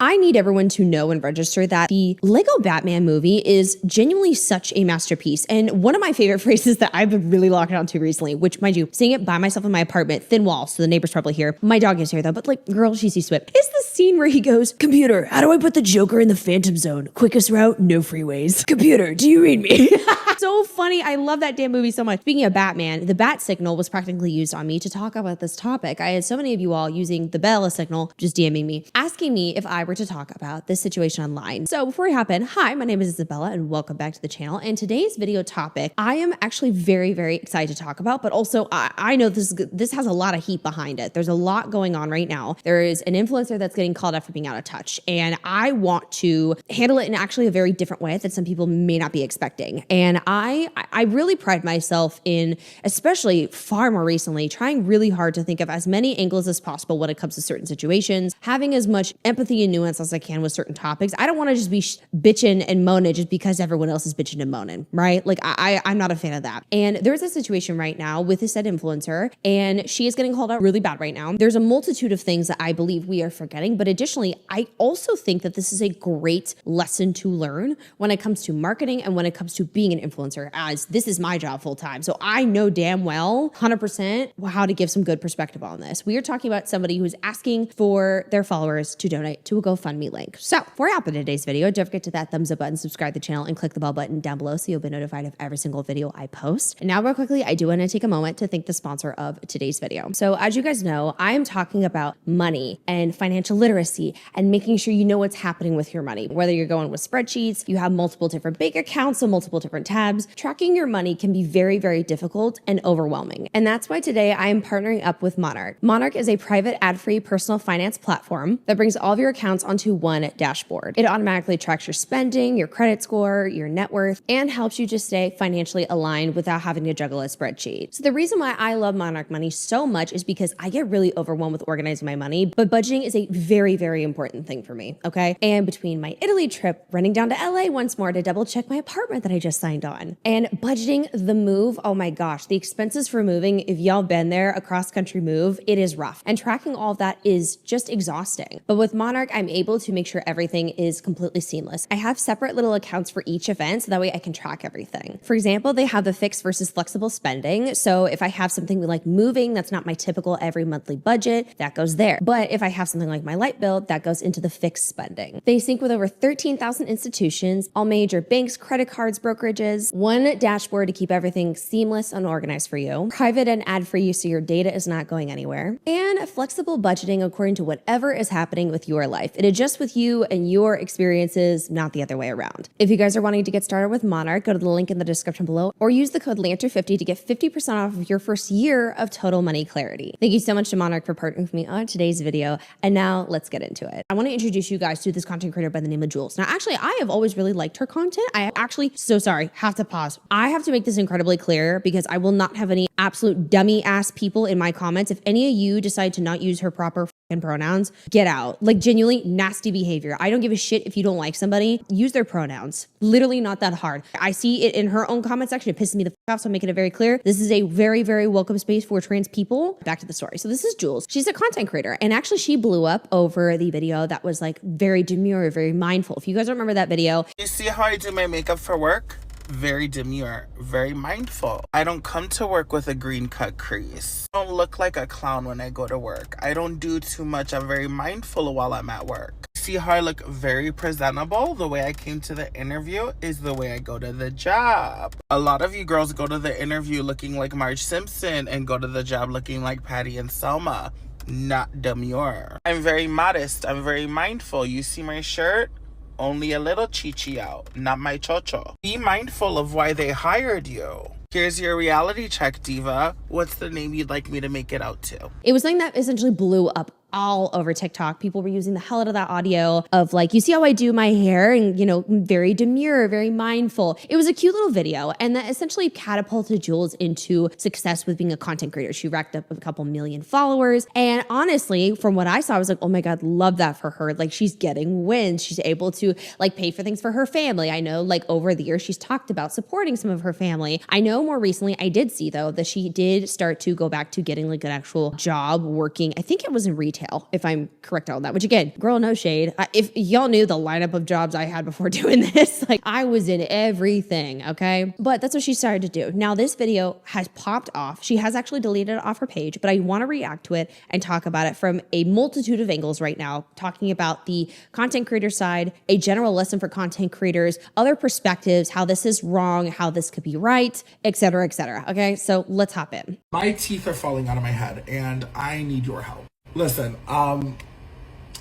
I need everyone to know and register that the Lego Batman movie is genuinely such a masterpiece. And one of my favorite phrases that I've been really locked onto recently, which mind you, seeing it by myself in my apartment, thin walls, so the neighbors probably hear. My dog is here though, but like, girl, she's used to it. Is the scene where he goes, "Computer, how do I put the Joker in the Phantom Zone? Quickest route, no freeways. Computer, do you read me?" So funny. I love that damn movie so much. Speaking of Batman, the bat signal was practically used on me to talk about this topic. I had so many of you all using the Bella signal, just DMing me, asking me if I were to talk about this situation online. So before we hop in, hi, my name is Isabella and welcome back to the channel. And today's video topic, I am actually very, very excited to talk about, but also I know this has a lot of heat behind it. There's a lot going on right now. There is an influencer that's getting called out for being out of touch. And I want to handle it in actually a very different way that some people may not be expecting. And I really pride myself in, especially far more recently, trying really hard to think of as many angles as possible when it comes to certain situations, having as much empathy and nuance as I can with certain topics. I don't want to just be bitching and moaning just because everyone else is bitching and moaning, right? Like I'm not a fan of that. And there's a situation right now with this said influencer, and she is getting called out really bad right now. There's a multitude of things that I believe we are forgetting, but additionally, I also think that this is a great lesson to learn when it comes to marketing and when it comes to being an influencer, as this is my job full time. So I know damn well 100% how to give some good perspective on this. We are talking about somebody who's asking for their followers to donate to a GoFundMe link. So before I hop into today's video, don't forget to hit that thumbs up button, subscribe to the channel, and click the bell button down below so you'll be notified of every single video I post. And now real quickly, I do want to take a moment to thank the sponsor of today's video. So as you guys know, I am talking about money and financial literacy and making sure you know what's happening with your money. Whether you're going with spreadsheets, you have multiple different bank accounts, so multiple different tabs, tracking your money can be very, very difficult and overwhelming. And that's why today I am partnering up with Monarch. Monarch is a private ad-free personal finance platform that brings all of your accounts onto one dashboard. It automatically tracks your spending, your credit score, your net worth, and helps you just stay financially aligned without having to juggle a spreadsheet. So the reason why I love Monarch Money so much is because I get really overwhelmed with organizing my money, but budgeting is a very, very important thing for me, okay? And between my Italy trip, running down to LA once more to double check my apartment that I just signed on, and budgeting the move, oh my gosh, the expenses for moving, if y'all been there, a cross-country move, it is rough. And tracking all of that is just exhausting. But with Monarch, I'm able to make sure everything is completely seamless. I have separate little accounts for each event, so that way I can track everything. For example, they have the fixed versus flexible spending. So if I have something like moving, that's not my typical every monthly budget, that goes there. But if I have something like my light bill, that goes into the fixed spending. They sync with over 13,000 institutions, all major banks, credit cards, brokerages, one dashboard to keep everything seamless and organized for you, private and ad-free so your data is not going anywhere, and flexible budgeting according to whatever is happening with your life. It adjusts with you and your experiences, not the other way around. If you guys are wanting to get started with Monarch, go to the link in the description below or use the code LANTER50 to get 50% off of your first year of total money clarity. Thank you so much to Monarch for partnering with me on today's video. And now let's get into it. I want to introduce you guys to this content creator by the name of Jules. Now, actually, I have always really liked her content. I actually, so sorry, have to pause. I have to make this incredibly clear because I will not have any absolute dummy ass people in my comments. If any of you decide to not use her proper pronouns, get out. Like genuinely nasty behavior. I don't give a shit if you don't like somebody. Use their pronouns. Literally not that hard. I see it in her own comment section. It pisses me the off, so I'm making it very clear. This is a very, very welcome space for trans people. Back to the story. So this is Jules. She's a content creator, and actually she blew up over the video that was like very demure, very mindful. If you guys don't remember that video. You see how I do my makeup for work? Very demure, very mindful. I don't come to work with a green cut crease. I don't look like a clown when I go to work. I don't do too much. I'm very mindful while I'm at work. See how I look very presentable? The way I came to the interview is the way I go to the job. A lot of you girls go to the interview looking like Marge Simpson and go to the job looking like Patty and Selma. Not demure. I'm very modest. I'm very mindful. You see my shirt? Only a little chichi out, not my chocho. Be mindful of why they hired you. Here's your reality check, diva. What's the name you'd like me to make it out to? It was something that essentially blew up all over TikTok. People were using the hell out of that audio of like, you see how I do my hair, and you know, very demure, very mindful. It was a cute little video, and that essentially catapulted Jules into success with being a content creator. She racked up a couple million followers, and honestly, from what I saw, I was like, oh my God, love that for her. Like, she's getting wins. She's able to like pay for things for her family. I know like over the years, she's talked about supporting some of her family. I know more recently, I did see though, that she did start to go back to getting like an actual job working. I think it was in retail retail, if I'm correct on that, which again, girl, no shade. If y'all knew the lineup of jobs I had before doing this, like I was in everything, okay? But that's what she started to do. Now this video has popped off. She has actually deleted it off her page, but I want to react to it and talk about it from a multitude of angles right now, talking about the content creator side, a general lesson for content creators, other perspectives, how this is wrong, how this could be right, etc., etc. Okay, so let's hop in. My teeth are falling out of my head and I need your help. Listen, I'm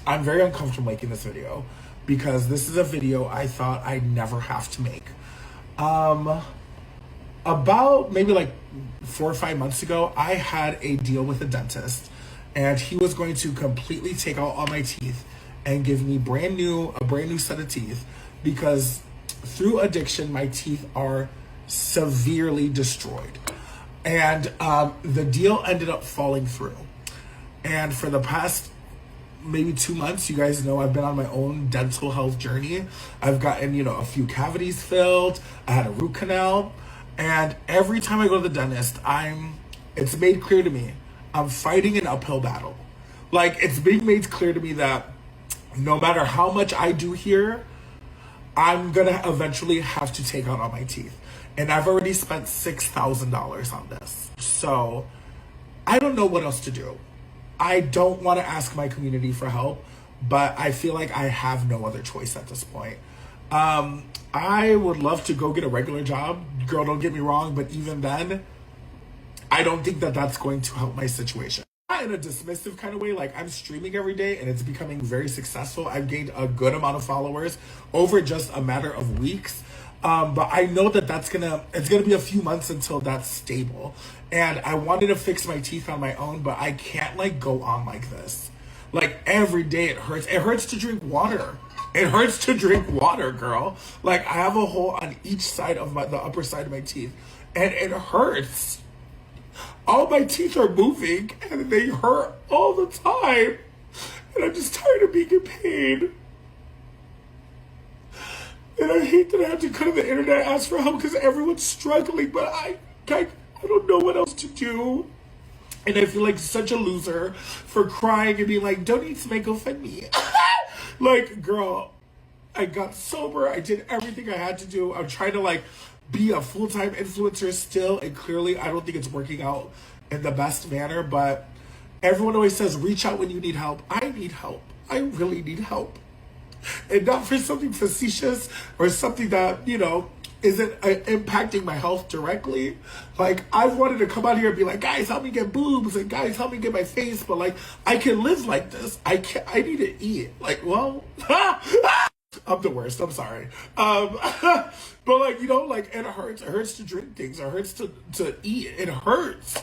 very uncomfortable making this video because this is a video I thought I'd never have to make. About maybe like 4 or 5 months ago, I had a deal with a dentist and he was going to completely take out all my teeth and give me a brand new set of teeth because through addiction, my teeth are severely destroyed. And the deal ended up falling through. And for the past maybe 2 months, you guys know I've been on my own dental health journey. I've gotten, a few cavities filled. I had a root canal. And every time I go to the dentist, it's made clear to me, I'm fighting an uphill battle. Like, it's being made clear to me that no matter how much I do here, I'm gonna eventually have to take out all my teeth. And I've already spent $6,000 on this. So I don't know what else to do. I don't want to ask my community for help, but I feel like I have no other choice at this point. I would love to go get a regular job. Girl, don't get me wrong, but even then, I don't think that that's going to help my situation. Not in a dismissive kind of way, like I'm streaming every day and it's becoming very successful. I've gained a good amount of followers over just a matter of weeks. But I know that it's gonna be a few months until that's stable. And I wanted to fix my teeth on my own, but I can't like go on like this. Like every day it hurts. It hurts to drink water. It hurts to drink water, girl. Like I have a hole on each side of the upper side of my teeth and it hurts. All my teeth are moving and they hurt all the time. And I'm just tired of being in pain. And I hate that I have to come to the internet and ask for help because everyone's struggling, but I don't know what else to do. And I feel like such a loser for crying and being like, donate to my GoFundMe. Like, girl, I got sober. I did everything I had to do. I'm trying to like be a full-time influencer still. And clearly I don't think it's working out in the best manner, but everyone always says, reach out when you need help. I need help. I really need help. And not for something facetious or something that, isn't impacting my health directly. Like, I've wanted to come out here and be like, guys, help me get boobs, and guys, help me get my face, but like, I can live like this. I need to eat. Like, well, I'm the worst, I'm sorry. But like, like, it hurts. It hurts to drink things. It hurts to eat. It hurts.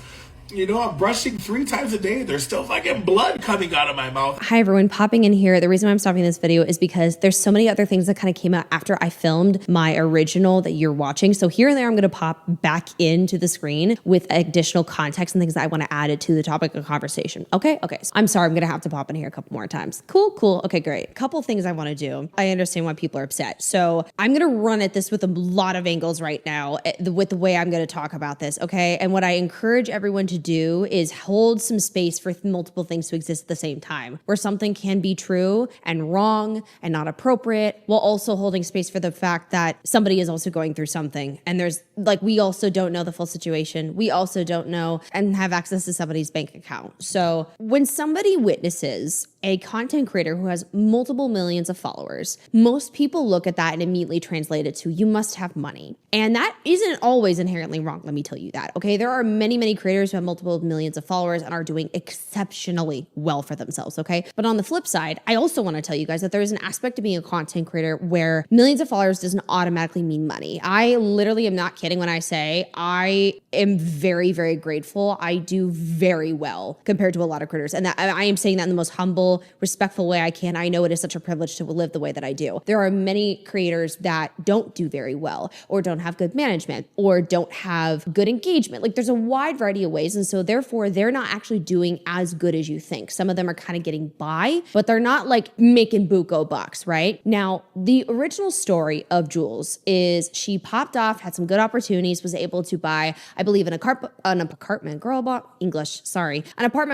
I'm brushing 3 times a day. There's still fucking blood coming out of my mouth. Hi everyone, popping in here. The reason why I'm stopping this video is because there's so many other things that kind of came out after I filmed my original that you're watching. So here and there, I'm going to pop back into the screen with additional context and things that I want to add to the topic of conversation. Okay. So I'm sorry. I'm going to have to pop in here a couple more times. Cool. Okay, great. Couple things I want to do. I understand why people are upset. So I'm going to run at this with a lot of angles right now with the way I'm going to talk about this. Okay. And what I encourage everyone to do is hold some space for multiple things to exist at the same time, where something can be true and wrong and not appropriate, while also holding space for the fact that somebody is also going through something. And there's like, we also don't know the full situation. We also don't know and have access to somebody's bank account. So when somebody witnesses a content creator who has multiple millions of followers, most people look at that and immediately translate it to, you must have money. And that isn't always inherently wrong. Let me tell you that. Okay. There are many creators who have multiple millions of followers and are doing exceptionally well for themselves. Okay. But on the flip side, I also want to tell you guys that there is an aspect to being a content creator where millions of followers doesn't automatically mean money. I literally am not kidding when I say I am very grateful. I do very well compared to a lot of creators. And that I am saying that in the most humble humble, respectful way I can. I know it is such a privilege to live the way that I do. There are many creators that don't do very well, or don't have good management, or don't have good engagement. Like there's a wide variety of ways. And so therefore they're not actually doing as good as you think. Some of them are kind of getting by, but they're not like making buco bucks, right? Now, the original story of Jules is she popped off, had some good opportunities, was able to buy, I believe, an apartment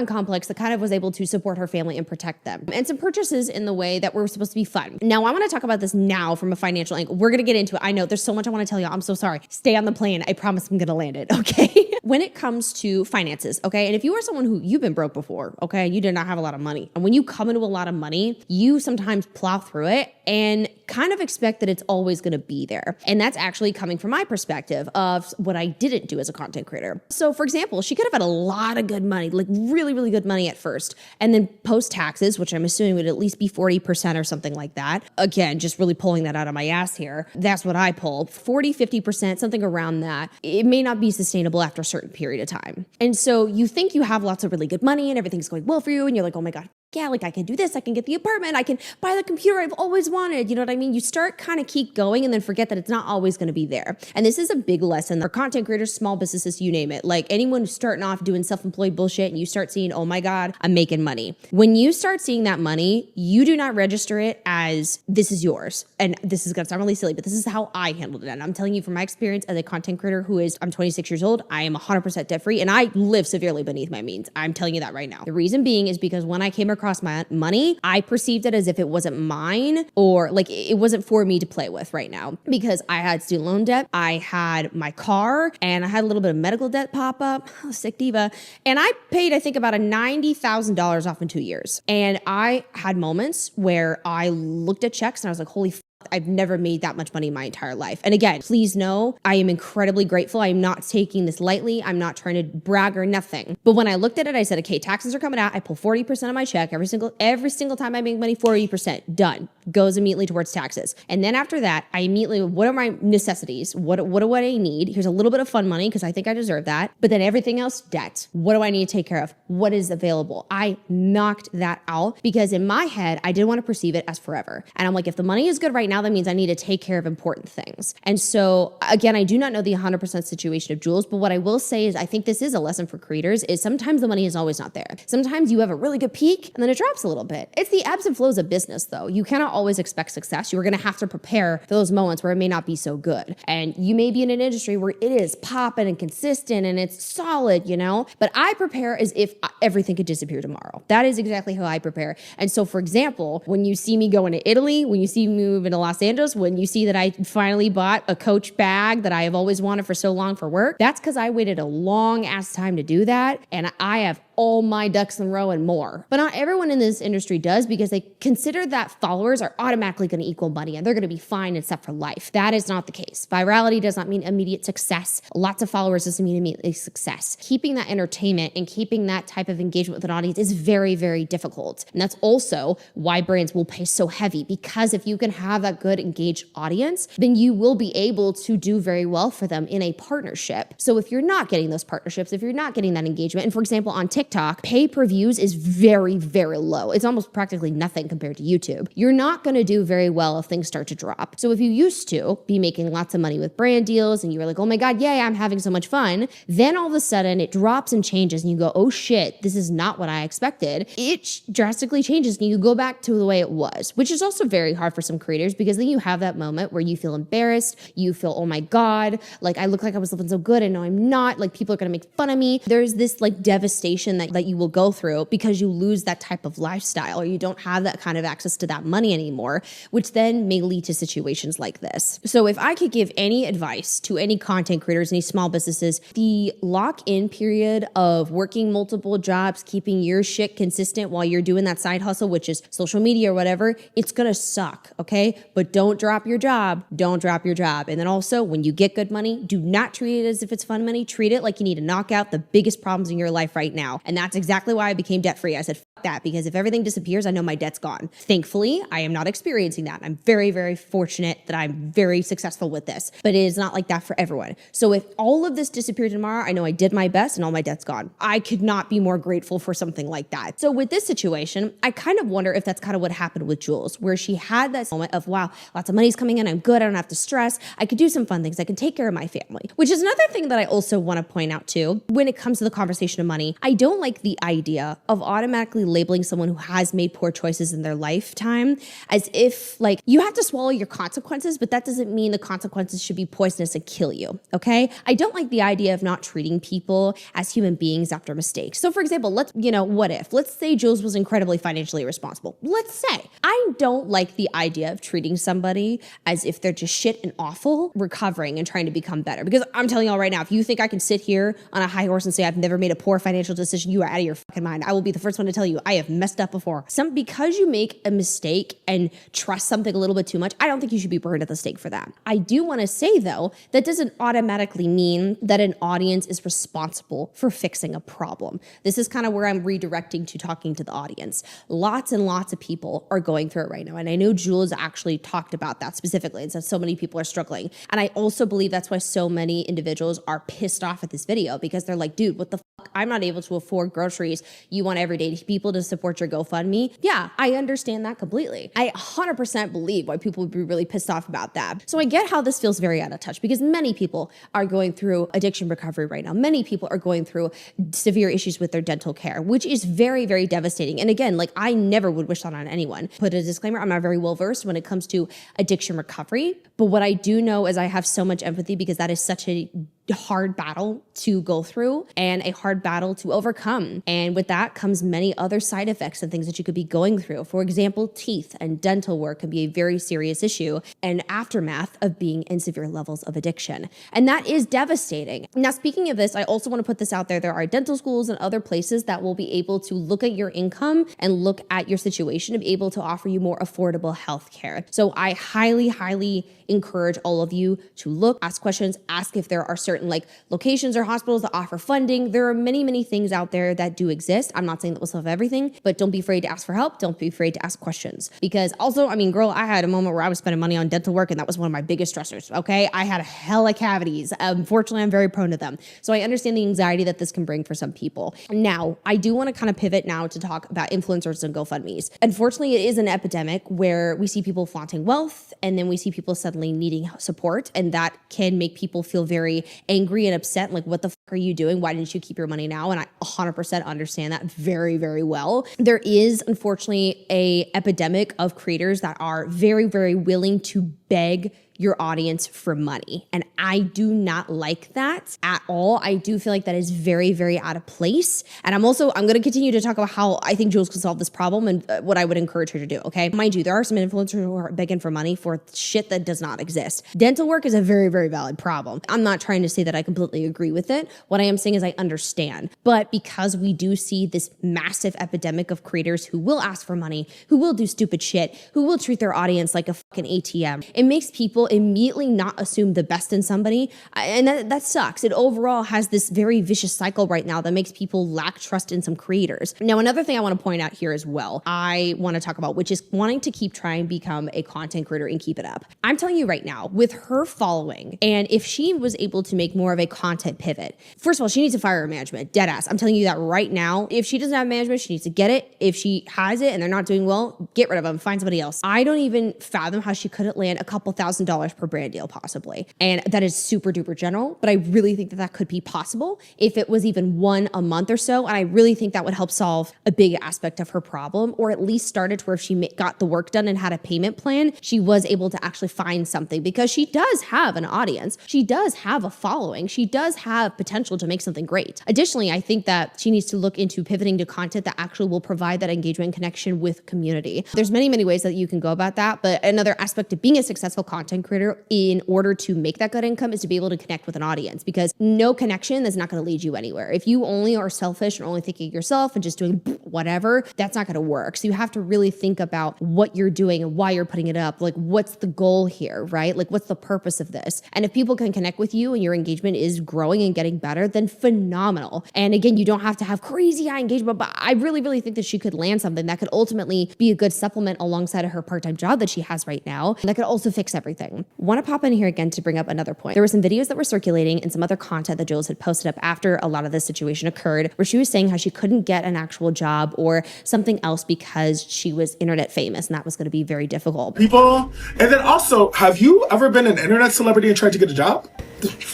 complex that kind of was able to support her family and protect them. And some purchases in the way that were supposed to be fun. Now, I want to talk about this now from a financial angle. We're going to get into it. I know there's so much I want to tell you. I'm so sorry. Stay on the plane. I promise I'm going to land it. Okay. When it comes to finances, okay, and if you are someone who you've been broke before, okay, you did not have a lot of money. And when you come into a lot of money, you sometimes plow through it and kind of expect that it's always going to be there. And that's actually coming from my perspective of what I didn't do as a content creator. So for example, she could have had a lot of good money, like really, really good money at first. And then post taxes, which I'm assuming would at least be 40% or something like that. Again, just really pulling that out of my ass here. That's what I pull. 40, 50%, something around that. It may not be sustainable after a certain period of time. And so you think you have lots of really good money and everything's going well for you. And you're like, oh my God, yeah, like I can do this, I can get the apartment, I can buy the computer I've always wanted. You know what I mean? You start kind of keep going and then forget that it's not always going to be there. And this is a big lesson for content creators, small businesses, you name it. Like anyone who's starting off doing self-employed bullshit and you start seeing, oh my God, I'm making money. When you start seeing that money, you do not register it as this is yours. And this is going to sound really silly, but this is how I handled it. And I'm telling you from my experience as a content creator I'm 26 years old, I am 100% debt free and I live severely beneath my means. I'm telling you that right now. The reason being is because when I came across my money, I perceived it as if it wasn't mine or like it wasn't for me to play with right now because I had student loan debt, I had my car, and I had a little bit of medical debt pop up, sick diva. And I paid, I think, about a $90,000 off in 2 years. And I had moments where I looked at checks and I was like, holy I've never made that much money in my entire life. And again, please know, I am incredibly grateful. I'm not taking this lightly. I'm not trying to brag or nothing. But when I looked at it, I said, okay, taxes are coming out. I pull 40% of my check every single time I make money, 40%, done. Goes immediately towards taxes. And then after that, I immediately, what are my necessities? What do I need? Here's a little bit of fun money because I think I deserve that. But then everything else, debt. What do I need to take care of? What is available? I knocked that out because in my head, I didn't want to perceive it as forever. And I'm like, if the money is good right now, that means I need to take care of important things. And so again, I do not know the 100% situation of Jules, but what I will say is I think this is a lesson for creators is sometimes the money is always not there. Sometimes you have a really good peak and then it drops a little bit. It's the ebbs and flows of business though. You cannot always expect success. You're going to have to prepare for those moments where it may not be so good. And you may be in an industry where it is popping and consistent and it's solid, you know, but I prepare as if everything could disappear tomorrow. That is exactly how I prepare. And so for example, when you see me going to Italy, when you see me move into Los Angeles, when you see that I finally bought a Coach bag that I have always wanted for so long for work, that's because I waited a long ass time to do that. And I have all my ducks in a row and more. But not everyone in this industry does because they consider that followers are automatically going to equal money and they're going to be fine and set for life. That is not the case. Virality does not mean immediate success. Lots of followers doesn't mean immediate success. Keeping that entertainment and keeping that type of engagement with an audience is very, very difficult. And that's also why brands will pay so heavy because if you can have that good engaged audience, then you will be able to do very well for them in a partnership. So if you're not getting those partnerships, if you're not getting that engagement, and for example, on TikTok, pay-per-views is very, very low. It's almost practically nothing compared to YouTube. You're not going to do very well if things start to drop. So if you used to be making lots of money with brand deals and you were like, oh my God, yay, I'm having so much fun. Then all of a sudden it drops and changes and you go, oh shit, this is not what I expected. It drastically changes and you go back to the way it was, which is also very hard for some creators because then you have that moment where you feel embarrassed. You feel, oh my God, like I look like I was living so good and no, I'm not. Like people are going to make fun of me. There's this like devastation that you will go through because you lose that type of lifestyle or you don't have that kind of access to that money anymore, which then may lead to situations like this. So if I could give any advice to any content creators, any small businesses, the lock-in period of working multiple jobs, keeping your shit consistent while you're doing that side hustle, which is social media or whatever, it's gonna suck, okay? But don't drop your job. Don't drop your job. And then also, when you get good money, do not treat it as if it's fun money. Treat it like you need to knock out the biggest problems in your life right now. And that's exactly why I became debt-free. I said, that, because if everything disappears, I know my debt's gone. Thankfully, I am not experiencing that. I'm very, very fortunate that I'm very successful with this, but it is not like that for everyone. So if all of this disappeared tomorrow, I know I did my best and all my debt's gone. I could not be more grateful for something like that. So with this situation, I kind of wonder if that's kind of what happened with Jules, where she had that moment of, wow, lots of money's coming in. I'm good. I don't have to stress. I could do some fun things. I can take care of my family, which is another thing that I also want to point out too. When it comes to the conversation of money, I don't like the idea of automatically labeling someone who has made poor choices in their lifetime as if like you have to swallow your consequences, but that doesn't mean the consequences should be poisonous and kill you. Okay. I don't like the idea of not treating people as human beings after mistakes. So for example, let's say Jules was incredibly financially responsible. Let's say I don't like the idea of treating somebody as if they're just shit and awful, recovering and trying to become better. Because I'm telling y'all right now, if you think I can sit here on a high horse and say I've never made a poor financial decision, you are out of your fucking mind. I will be the first one to tell you I have messed up before. Because you make a mistake and trust something a little bit too much, I don't think you should be burned at the stake for that. I do want to say though, that doesn't automatically mean that an audience is responsible for fixing a problem. This is kind of where I'm redirecting to talking to the audience. Lots and lots of people are going through it right now. And I know Jules actually talked about that specifically and said so many people are struggling. And I also believe that's why so many individuals are pissed off at this video, because they're like, dude, what the fuck? I'm not able to afford groceries. You want everyday people to support your GoFundMe? Yeah, I understand that completely. I 100% believe why people would be really pissed off about that. So I get how this feels very out of touch, because many people are going through addiction recovery right now. Many people are going through severe issues with their dental care, which is very, very devastating. And again, like I never would wish that on anyone. Put a disclaimer, I'm not very well versed when it comes to addiction recovery. But what I do know is I have so much empathy, because that is such a hard battle to go through and a hard battle to overcome. And with that comes many other side effects and things that you could be going through. For example, teeth and dental work can be a very serious issue and aftermath of being in severe levels of addiction. And that is devastating. Now, speaking of this, I also want to put this out there. There are dental schools and other places that will be able to look at your income and look at your situation and be able to offer you more affordable health care. So I highly, highly encourage all of you to look, ask questions, ask if there are certain like locations or hospitals that offer funding. There are many, many things out there that do exist. I'm not saying that we'll solve everything, but don't be afraid to ask for help. Don't be afraid to ask questions. Because also, I mean, girl, I had a moment where I was spending money on dental work and that was one of my biggest stressors, okay? I had hella cavities. Unfortunately, I'm very prone to them. So I understand the anxiety that this can bring for some people. Now, I do want to kind of pivot now to talk about influencers and GoFundMes. Unfortunately, it is an epidemic where we see people flaunting wealth and then we see people suddenly needing support, and that can make people feel very angry and upset. Like, what the fuck are you doing? Why didn't you keep your money now? And I 100% understand that very, very well. There is unfortunately a epidemic of creators that are very, very willing to beg your audience for money. And I do not like that at all. I do feel like that is very, very out of place. And I'm going to continue to talk about how I think Jules can solve this problem and what I would encourage her to do, okay? Mind you, there are some influencers who are begging for money for shit that does not exist. Dental work is a very, very valid problem. I'm not trying to say that I completely agree with it. What I am saying is I understand. But because we do see this massive epidemic of creators who will ask for money, who will do stupid shit, who will treat their audience like a fucking ATM, it makes people immediately not assume the best in somebody. And that sucks. It overall has this very vicious cycle right now that makes people lack trust in some creators. Now, another thing I want to point out here as well, I want to talk about, which is wanting to keep trying to become a content creator and keep it up. I'm telling you right now, with her following, and if she was able to make more of a content pivot, first of all, she needs to fire her management, dead ass. I'm telling you that right now. If she doesn't have management, she needs to get it. If she has it and they're not doing well, get rid of them, find somebody else. I don't even fathom how she couldn't land a couple $1,000s per brand deal possibly. And that is super duper general, but I really think that could be possible if it was even one a month or so. And I really think that would help solve a big aspect of her problem, or at least start it to where if she got the work done and had a payment plan, she was able to actually find something, because she does have an audience. She does have a following. She does have potential to make something great. Additionally, I think that she needs to look into pivoting to content that actually will provide that engagement and connection with community. There's many, many ways that you can go about that, but another aspect of being a successful successful content creator in order to make that good income is to be able to connect with an audience, because no connection is not going to lead you anywhere. If you only are selfish and only thinking of yourself and just doing whatever, that's not going to work. So you have to really think about what you're doing and why you're putting it up. Like, what's the goal here, right? Like, what's the purpose of this? And if people can connect with you and your engagement is growing and getting better, then phenomenal. And again, you don't have to have crazy high engagement, but I really, really think that she could land something that could ultimately be a good supplement alongside of her part-time job that she has right now. That could also fix everything. Want to pop in here again to bring up another point. There were some videos that were circulating and some other content that Jules had posted up after a lot of this situation occurred, where she was saying how she couldn't get an actual job or something else because she was internet famous, and that was going to be very difficult. People, and then also, have you ever been an internet celebrity and tried to get a job?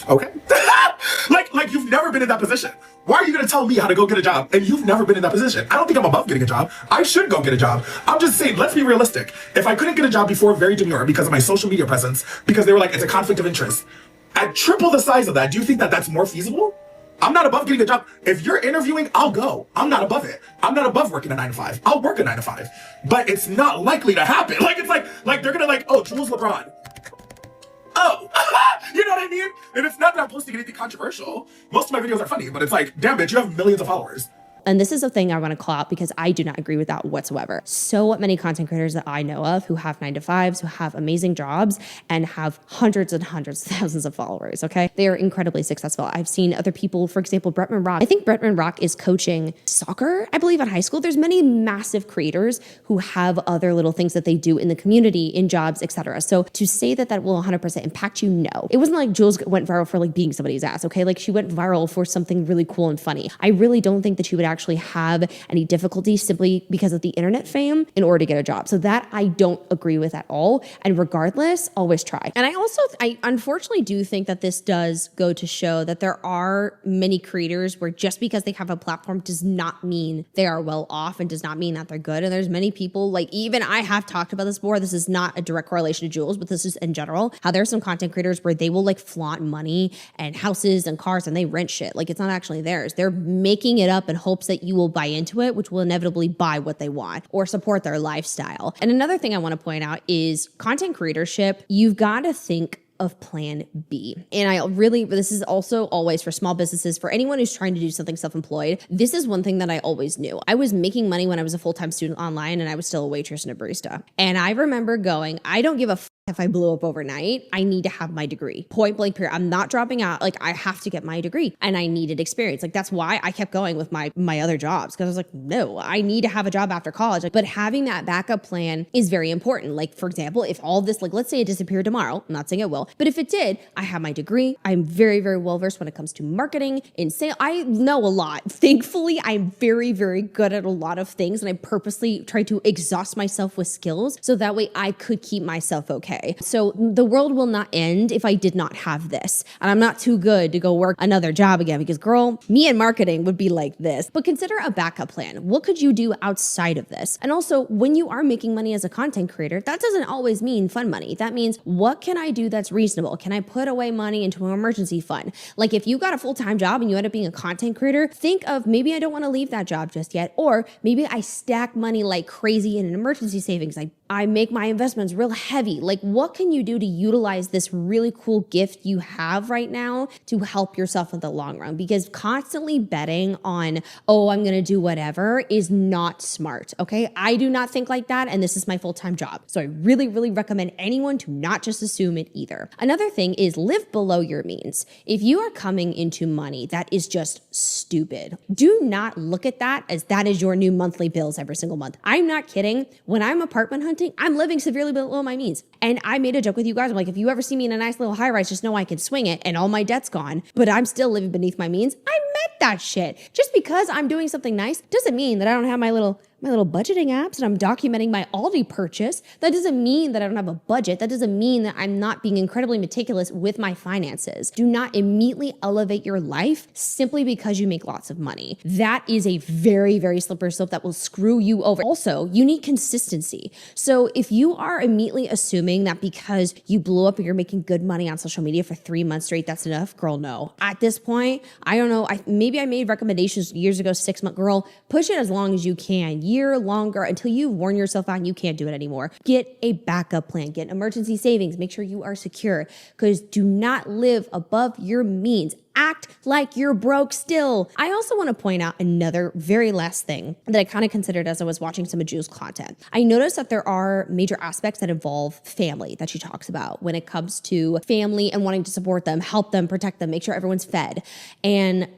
Okay. like you've never been in that position. Why are you going to tell me how to go get a job and you've never been in that position? I don't think I'm above getting a job. I should go get a job. I'm just saying, let's be realistic. If I couldn't get a job before, very demure because of my social media presence, because they were like, it's a conflict of interest. At triple the size of that, do you think that that's more feasible? I'm not above getting a job. If you're interviewing, I'll go. I'm not above it. I'm not above working a 9 to 5. I'll work a 9 to 5. But it's not likely to happen. Like, it's like they're going to like, oh, Jules LeBron. Oh, you know what I mean? And it's not that I'm posting anything controversial. Most of my videos are funny, but it's like, damn bitch, you have millions of followers. And this is a thing I want to call out because I do not agree with that whatsoever. So many content creators that I know of who have 9 to 5s, who have amazing jobs and have hundreds and hundreds of thousands of followers, okay? They are incredibly successful. I've seen other people, for example, Bretman Rock. I think Bretman Rock is coaching soccer, I believe, at high school. There's many massive creators who have other little things that they do in the community, in jobs, etc. So to say that that will 100% impact you, no. It wasn't like Jules went viral for like being somebody's ass, okay? Like she went viral for something really cool and funny. I really don't think that she would actually have any difficulty simply because of the internet fame in order to get a job. So that I don't agree with at all. And regardless, always try. And I unfortunately do think that this does go to show that there are many creators where just because they have a platform does not mean they are well off and does not mean that they're good. And there's many people, like even I have talked about this before. This is not a direct correlation to Jules, but this is in general, how there's some content creators where they will like flaunt money and houses and cars and they rent shit. Like it's not actually theirs. They're making it up in hopes that you will buy into it, which will inevitably buy what they want or support their lifestyle. And another thing I want to point out is content creatorship. You've got to think of plan B. And this is also always for small businesses, for anyone who's trying to do something self-employed. This is one thing that I always knew. I was making money when I was a full-time student online and I was still a waitress and a barista. And I remember going, I don't give a if I blew up overnight, I need to have my degree. Point blank period. I'm not dropping out. Like I have to get my degree and I needed experience. Like that's why I kept going with my other jobs. Cause I was like, no, I need to have a job after college. But having that backup plan is very important. Like for example, if all this, like let's say it disappeared tomorrow, I'm not saying it will, but if it did, I have my degree. I'm very, very well versed when it comes to marketing and sales. I know a lot. Thankfully, I'm very, very good at a lot of things. And I purposely try to exhaust myself with skills so that way I could keep myself okay. So the world will not end if I did not have this. And I'm not too good to go work another job again because girl, me and marketing would be like this. But consider a backup plan. What could you do outside of this? And also when you are making money as a content creator, that doesn't always mean fun money. That means what can I do that's reasonable? Can I put away money into an emergency fund? Like if you got a full-time job and you end up being a content creator, think of maybe I don't want to leave that job just yet. Or maybe I stack money like crazy in an emergency savings. I make my investments real heavy. Like what can you do to utilize this really cool gift you have right now to help yourself in the long run? Because constantly betting on, oh, I'm going to do whatever is not smart. Okay. I do not think like that. And this is my full-time job. So I really, really recommend anyone to not just assume it either. Another thing is live below your means. If you are coming into money that is just stupid, do not look at that as that is your new monthly bills every single month. I'm not kidding. When I'm apartment hunting, I'm living severely below my means. And I made a joke with you guys. I'm like, if you ever see me in a nice little high rise, just know I can swing it and all my debt's gone, but I'm still living beneath my means. I meant that shit. Just because I'm doing something nice doesn't mean that I don't have my little budgeting apps and I'm documenting my Aldi purchase. That doesn't mean that I don't have a budget. That doesn't mean that I'm not being incredibly meticulous with my finances. Do not immediately elevate your life simply because you make lots of money. That is a very, very slippery slope that will screw you over. Also, you need consistency. So if you are immediately assuming that because you blew up and you're making good money on social media for 3 months straight, that's enough, girl, no. At this point, I don't know. Maybe I made recommendations years ago, 6 month, girl, push it as long as you can. year longer until you worn yourself out and you can't do it anymore. Get a backup plan, get emergency savings, make sure you are secure, because do not live above your means. Act like you're broke still. I also want to point out another very last thing that I kind of considered as I was watching some of Jules' content. I noticed that there are major aspects that involve family that she talks about when it comes to family and wanting to support them, help them, protect them, make sure everyone's fed. And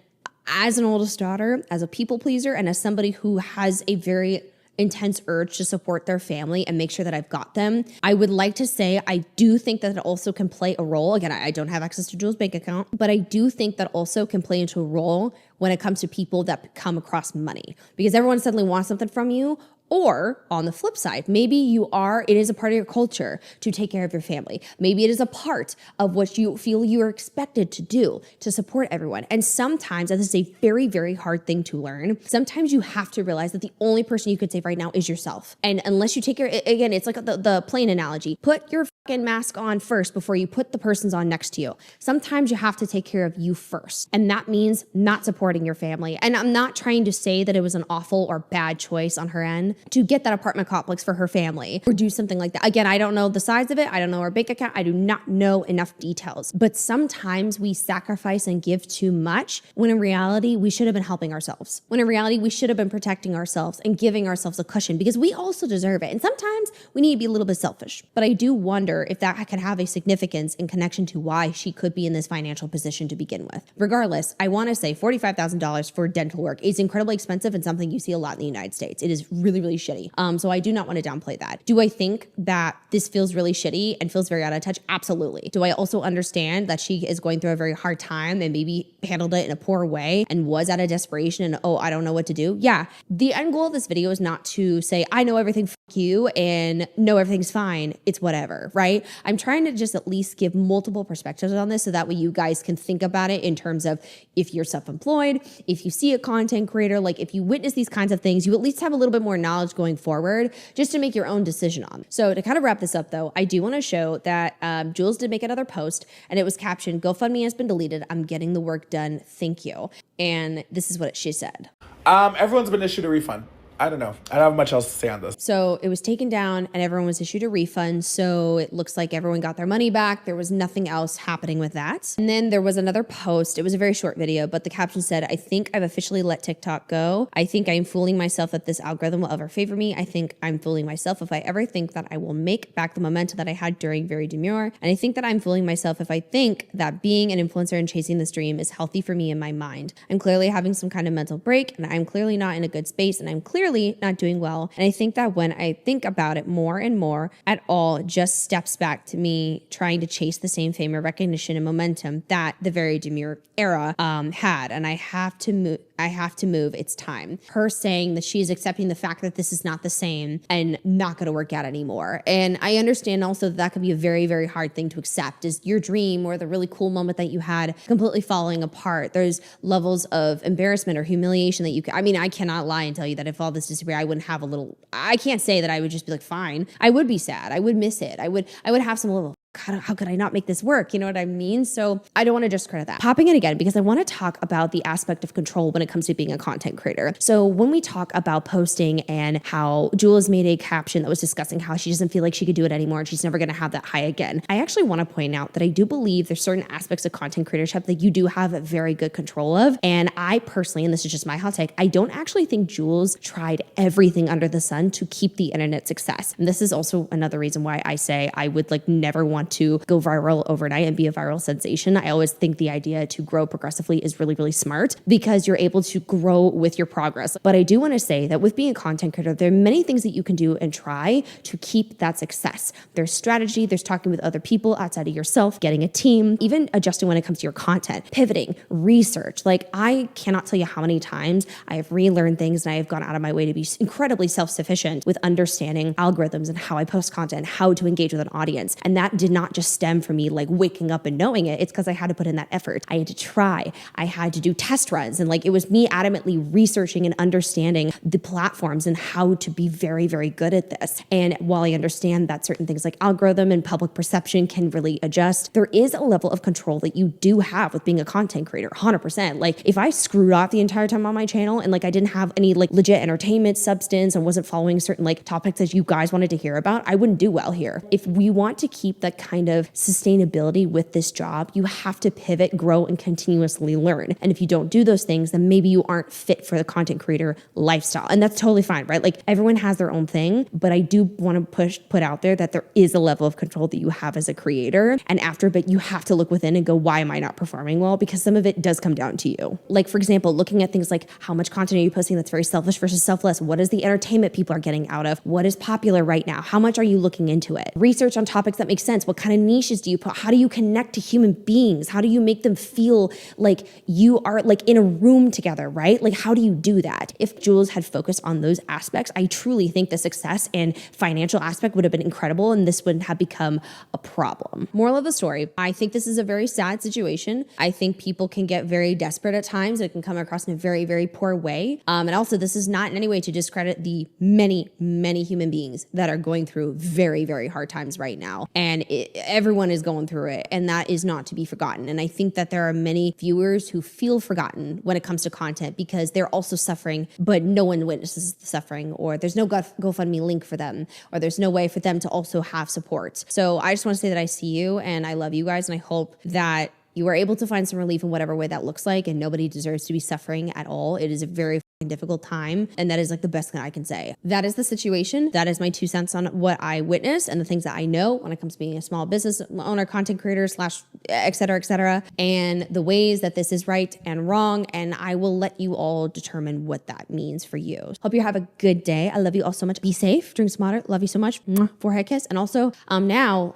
as an oldest daughter, as a people pleaser, and as somebody who has a very intense urge to support their family and make sure that I've got them, I would like to say I do think that it also can play a role. Again, I don't have access to Jules' bank account, but I do think that also can play into a role when it comes to people that come across money, because everyone suddenly wants something from you. Or on the flip side, maybe it is a part of your culture to take care of your family. Maybe it is a part of what you feel you are expected to do to support everyone. And sometimes, and this is a very, very hard thing to learn, sometimes you have to realize that the only person you could save right now is yourself. And unless you take care, again, it's like the plane analogy. Put your fucking mask on first before you put the person's on next to you. Sometimes you have to take care of you first. And that means not supporting your family. And I'm not trying to say that it was an awful or bad choice on her end to get that apartment complex for her family or do something like that. Again, I don't know the size of it. I don't know her bank account. I do not know enough details. But sometimes we sacrifice and give too much when in reality, we should have been helping ourselves. When in reality, we should have been protecting ourselves and giving ourselves a cushion, because we also deserve it. And sometimes we need to be a little bit selfish. But I do wonder if that can have a significance in connection to why she could be in this financial position to begin with. Regardless, I want to say $45,000 for dental work is incredibly expensive and something you see a lot in the United States. It is really, really shitty. So I do not want to downplay that. Do I think that this feels really shitty and feels very out of touch? Absolutely. Do I also understand that she is going through a very hard time and maybe handled it in a poor way and was out of desperation and, oh, I don't know what to do? Yeah. The end goal of this video is not to say, I know everything, fuck you, and no, everything's fine. It's whatever, right? I'm trying to just at least give multiple perspectives on this so that way you guys can think about it in terms of if you're self-employed, if you see a content creator, like if you witness these kinds of things, you at least have a little bit more knowledge going forward just to make your own decision on. So to kind of wrap this up though, I do want to show that Jules did make another post and it was captioned, GoFundMe has been deleted. I'm getting the work done. Thank you. And this is what she said. Everyone's been issued a refund. I don't know. I don't have much else to say on this. So it was taken down and everyone was issued a refund. So it looks like everyone got their money back. There was nothing else happening with that. And then there was another post. It was a very short video, but the caption said, I think I've officially let TikTok go. I think I'm fooling myself that this algorithm will ever favor me. I think I'm fooling myself if I ever think that I will make back the momentum that I had during Very Demure. And I think that I'm fooling myself if I think that being an influencer and chasing this dream is healthy for me in my mind. I'm clearly having some kind of mental break and I'm clearly not in a good space and I'm clearly not doing well. And I think that when I think about it more and more, it all just steps back to me trying to chase the same fame or recognition and momentum that the Very Demure era had. And I have to move. It's time. Her saying that she's accepting the fact that this is not the same and not going to work out anymore. And I understand also that could be a very, very hard thing to accept, is your dream or the really cool moment that you had completely falling apart. There's levels of embarrassment or humiliation that I cannot lie and tell you that if all this disappeared, I wouldn't have I can't say that I would just be like, fine. I would be sad. I would miss it. I would have some level, God, how could I not make this work? You know what I mean? So I don't want to discredit that. Popping in again, because I want to talk about the aspect of control when it comes to being a content creator. So when we talk about posting and how Jules made a caption that was discussing how she doesn't feel like she could do it anymore and she's never going to have that high again, I actually want to point out that I do believe there's certain aspects of content creatorship that you do have very good control of. And I personally, and this is just my hot take, I don't actually think Jules tried everything under the sun to keep the internet success. And this is also another reason why I say I would never want to go viral overnight and be a viral sensation. I always think the idea to grow progressively is really, really smart because you're able to grow with your progress. But I do want to say that with being a content creator, there are many things that you can do and try to keep that success. There's strategy, there's talking with other people outside of yourself, getting a team, even adjusting when it comes to your content, pivoting, research. I cannot tell you how many times I have relearned things and I have gone out of my way to be incredibly self-sufficient with understanding algorithms and how I post content, how to engage with an audience. And that did not just stem from me like waking up and knowing it. It's because I had to put in that effort. I had to try. I had to do test runs. And like it was me adamantly researching and understanding the platforms and how to be very, very good at this. And while I understand that certain things like algorithm and public perception can really adjust, there is a level of control that you do have with being a content creator, 100%. Like if I screwed up the entire time on my channel and like I didn't have any like legit entertainment substance and wasn't following certain like topics that you guys wanted to hear about, I wouldn't do well here. If we want to keep that kind of sustainability with this job, you have to pivot, grow, and continuously learn. And if you don't do those things, then maybe you aren't fit for the content creator lifestyle. And that's totally fine, right? Like everyone has their own thing, but I do want to put out there that there is a level of control that you have as a creator. And after a bit, you have to look within and go, why am I not performing well? Because some of it does come down to you. Like for example, looking at things like how much content are you posting that's very selfish versus selfless? What is the entertainment people are getting out of? What is popular right now? How much are you looking into it? Research on topics that make sense. What kind of niches do you put? How do you connect to human beings? How do you make them feel like you are like in a room together, right? Like how do you do that? If Jules had focused on those aspects, I truly think the success and financial aspect would have been incredible and this wouldn't have become a problem. Moral of the story, I think this is a very sad situation. I think people can get very desperate at times. It can come across in a very, very poor way. And also this is not in any way to discredit the many, many human beings that are going through very, very hard times right now. And everyone is going through it. And that is not to be forgotten. And I think that there are many viewers who feel forgotten when it comes to content because they're also suffering, but no one witnesses the suffering, or there's no GoFundMe link for them, or there's no way for them to also have support. So I just want to say that I see you and I love you guys. And I hope that you are able to find some relief in whatever way that looks like, and nobody deserves to be suffering at all. It is a very difficult time, and that is like the best thing I can say. That is the situation. That is my 2 cents on what I witnessed and the things that I know when it comes to being a small business owner, content creator, / et cetera, and the ways that this is right and wrong. And I will let you all determine what that means for you. Hope you have a good day. I love you all so much. Be safe, drink some water. Love you so much. Mwah. Forehead kiss. And also now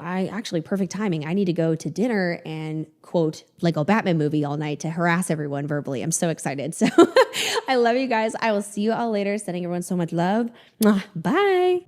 perfect timing. I need to go to dinner and quote Lego Batman movie all night to harass everyone verbally. I'm so excited. So I love you guys. I will see you all later. Sending everyone so much love. Mwah. Bye.